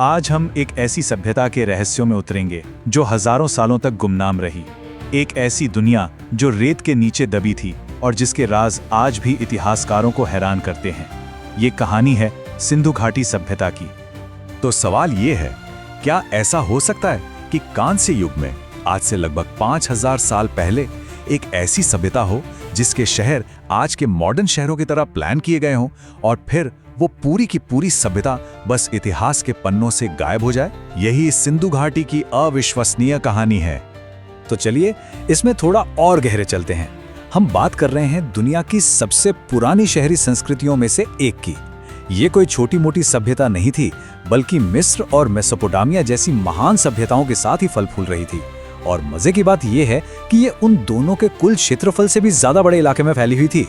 आज हम एक ऐसी सभ्यता के रहस्यों में उतरेंगे जो हजारों सालों तक गुमनाम रही। एक ऐसी दुनिया जो रेत के नीचे दबी थी और जिसके राज आज भी इतिहासकारों को हैरान करते हैं। ये कहानी है सिंधु घाटी सभ्यता की। तो सवाल ये है, क्या ऐसा हो सकता है कि कांस्य युग में आज से लगभग 5000 साल पहले एक ऐसी सभ्यता हो जिसके शहर आज के मॉडर्न शहरों की तरह प्लान किए गए हों और फिर वो पूरी की पूरी सभ्यता बस इतिहास के पन्नों से गायब हो जाए? यही सिंधु घाटी की अविश्वसनीय कहानी है। तो चलिए इसमें थोड़ा और गहरे चलते हैं। हम बात कर रहे हैं दुनिया की सबसे पुरानी शहरी संस्कृतियों में से एक की। ये कोई छोटी मोटी सभ्यता नहीं थी, बल्कि मिस्र और मेसोपोटामिया जैसी महान सभ्यताओं के साथ ही फल फूल रही थी। और मजे की बात यह है कि ये उन दोनों के कुल क्षेत्रफल से भी ज्यादा बड़े इलाके में फैली हुई थी।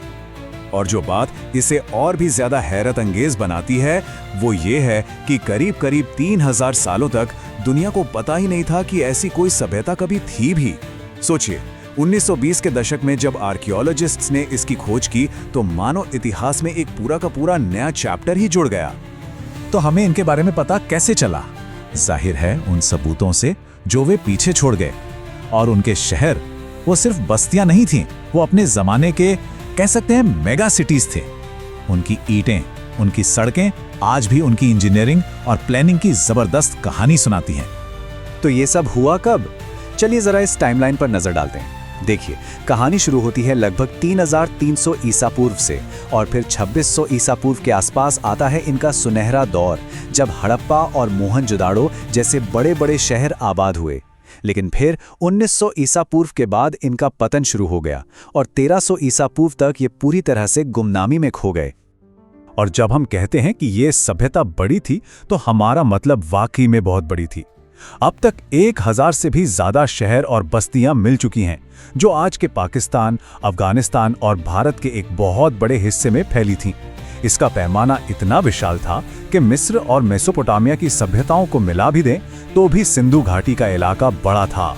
और जो बात इसे और भी ज्यादा हैरत अंगेज बनाती है वो ये है कि करीब करीब 3000 सालों तक दुनिया को पता ही नहीं था कि ऐसी कोई सभ्यता कभी थी भी। सोचिए, 1920 के दशक में जब आर्कियोलॉजिस्ट्स ने इसकी खोज की तो मानो इतिहास में एक पूरा का पूरा नया चैप्टर ही जुड़ गया। तो हमें इनके बारे में पता कैसे चला? जाहिर है उन सबूतों से जो वे पीछे छोड़ गए। और उनके शहर वो सिर्फ बस्तियां नहीं थीं, वो अपने जमाने के कह सकते हैं मेगा सिटीज थे। उनकी ईंटें, उनकी सड़कें आज भी उनकी इंजीनियरिंग और प्लानिंग की जबरदस्त कहानी सुनाती हैं। तो ये सब हुआ कब? चलिए जरा इस टाइमलाइन पर नजर डालते हैं। देखिए, कहानी शुरू होती है लगभग 3300 ईसा पूर्व से और फिर 2600 ईसा पूर्व के आसपास आता है इनका सुनहरा दौर, जब हड़प्पा और मोहनजोदाड़ो जैसे बड़े बड़े शहर आबाद हुए। लेकिन फिर 1900 ईसा पूर्व के बाद इनका पतन शुरू हो गया और 1300 ईसा पूर्व तक ये पूरी तरह से गुमनामी में खो गए। और जब हम कहते हैं कि ये सभ्यता बड़ी थी तो हमारा मतलब वाकई में बहुत बड़ी थी। अब तक 1000 से भी ज्यादा शहर और बस्तियां मिल चुकी हैं जो आज के पाकिस्तान, अफगानिस्तान और भारत के एक बहुत बड़े हिस्से में फैली थीं। इसका पैमाना इतना विशाल था कि मिस्र और मेसोपोटामिया की सभ्यताओं को मिला भी दें तो भी सिंधु घाटी का इलाका बड़ा था।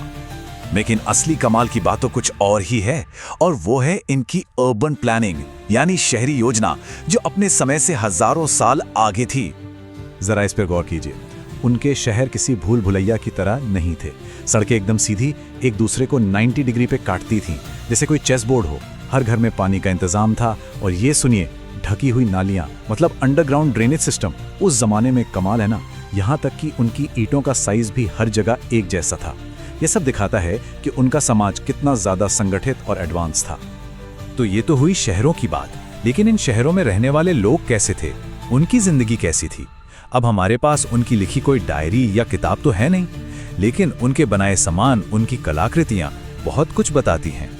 लेकिन असली कमाल की बात तो कुछ और ही है, और वो है इनकी अर्बन प्लानिंग यानी शहरी योजना, जो अपने समय से हजारों साल आगे थी। जरा इस पर गौर कीजिए। उनके शहर किसी भूल भुलैया की तरह नहीं थे। सड़कें एकदम सीधी एक दूसरे को 90 डिग्री पे काटती थीं, जैसे कोई चेस बोर्ड हो। हर घर में पानी का इंतजाम था और ये सुनिए, ढकी हुई नालियां, मतलब अंडरग्राउंड ड्रेनेज सिस्टम। उस जमाने में कमाल है ना, यहाँ तक कि उनकी ईंटों का साइज भी हर जगह एक जैसा था। यह सब दिखाता है कि उनका समाज कितना ज्यादा संगठित और एडवांस था। तो ये तो हुई शहरों की बात, लेकिन इन शहरों में रहने वाले लोग कैसे थे, उनकी जिंदगी कैसी थी? अब हमारे पास उनकी लिखी कोई डायरी या किताब तो है नहीं, लेकिन उनके बनाए सामान, उनकी कलाकृतियां बहुत कुछ बताती हैं।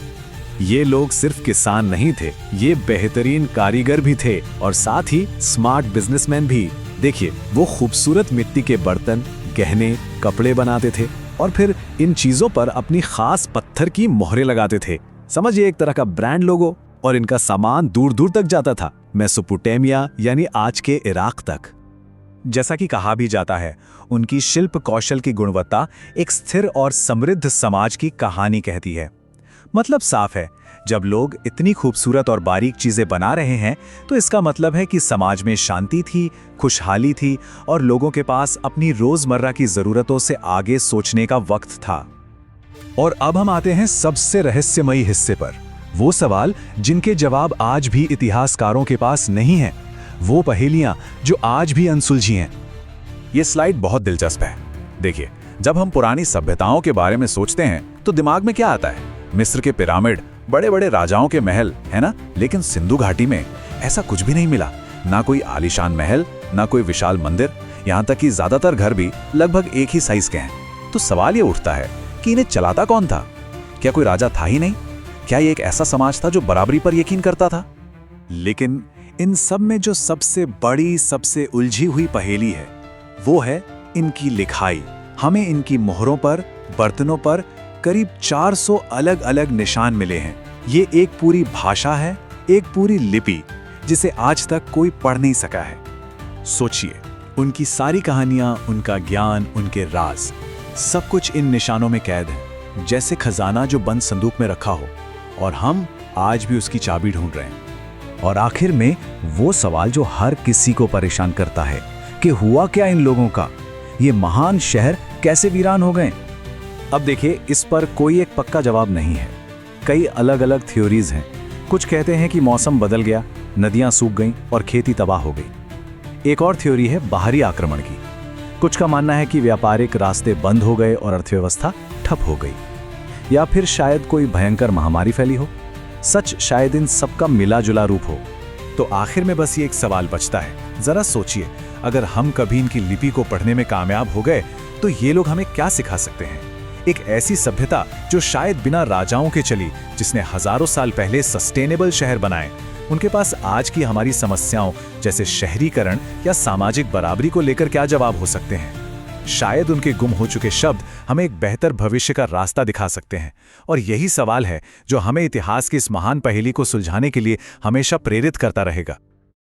ये लोग सिर्फ किसान नहीं थे, ये बेहतरीन कारीगर भी थे और साथ ही स्मार्ट बिजनेसमैन भी। देखिए, वो खूबसूरत मिट्टी के बर्तन, गहने, कपड़े बनाते थे और फिर इन चीजों पर अपनी खास पत्थर की मोहरें लगाते थे। समझिए, एक तरह का ब्रांड लोगो। और इनका सामान दूर दूर तक जाता था, मेसोपोटामिया यानी आज के इराक तक। जैसा कि कहा भी जाता है, उनकी शिल्प कौशल की गुणवत्ता एक स्थिर और समृद्ध समाज की कहानी कहती है। मतलब साफ है, जब लोग इतनी खूबसूरत और बारीक चीजें बना रहे हैं तो इसका मतलब है कि समाज में शांति थी, खुशहाली थी और लोगों के पास अपनी रोजमर्रा की जरूरतों से आगे सोचने का वक्त था। और अब हम आते हैं सबसे रहस्यमयी हिस्से पर, वो सवाल जिनके जवाब आज भी इतिहासकारों के पास नहीं है, वो पहेलियां जो आज भी अनसुलझी हैं। ये स्लाइड बहुत दिलचस्प है। देखिए, जब हम पुरानी सभ्यताओं के बारे में सोचते हैं तो दिमाग में क्या आता है? मिस्र के पिरामिड, बड़े बड़े राजाओं के महल, है ना? लेकिन सिंधु घाटी में ऐसा कुछ भी नहीं मिला। ना कोई आलीशान महल, ना कोई विशाल मंदिर, यहाँ तक कि ज्यादातर घर भी लगभग एक ही साइज के हैं। तो सवाल ये उठता है कि इन्हें चलाता कौन था? क्या कोई राजा था ही नहीं? क्या ये एक ऐसा समाज था जो बराबरी पर यकीन करता था? लेकिन इन सब में जो सबसे बड़ी, सबसे उलझी हुई पहेली है वो है इनकी लिखाई। हमें इनकी मोहरों पर, बर्तनों पर करीब 400 अलग अलग निशान मिले हैं। ये एक पूरी भाषा है, एक पूरी लिपि जिसे आज तक कोई पढ़ नहीं सका है। सोचिए, उनकी सारी कहानियां, उनका ज्ञान, उनके राज, सब कुछ इन निशानों में कैद है, जैसे खजाना जो बंद संदूक में रखा हो और हम आज भी उसकी चाबी ढूंढ रहे हैं। और आखिर में वो सवाल जो हर किसी को परेशान करता है कि हुआ क्या इन लोगों का? ये महान शहर कैसे वीरान हो गए? अब देखिए, इस पर कोई एक पक्का जवाब नहीं है। कई अलग अलग थ्योरीज हैं। कुछ कहते हैं कि मौसम बदल गया, नदियां सूख गईं और खेती तबाह हो गई। एक और थ्योरी है बाहरी आक्रमण की। कुछ का मानना है कि व्यापारिक रास्ते बंद हो गए और अर्थव्यवस्था ठप हो गई। या फिर शायद कोई भयंकर महामारी फैली हो। सच शायद इन सबका मिला जुला रूप हो। तो आखिर में बस ये एक सवाल बचता है, जरा सोचिए, अगर हम कभी इनकी लिपि को पढ़ने में कामयाब हो गए तो ये लोग हमें क्या सिखा सकते हैं? एक ऐसी सभ्यता जो शायद बिना राजाओं के चली, जिसने हजारों साल पहले सस्टेनेबल शहर बनाए। उनके पास आज की हमारी समस्याओं जैसे शहरीकरण या सामाजिक बराबरी को लेकर क्या जवाब हो सकते हैं? शायद उनके गुम हो चुके शब्द हमें एक बेहतर भविष्य का रास्ता दिखा सकते हैं। और यही सवाल है जो हमें इतिहास की इस महान पहेली को सुलझाने के लिए हमेशा प्रेरित करता रहेगा।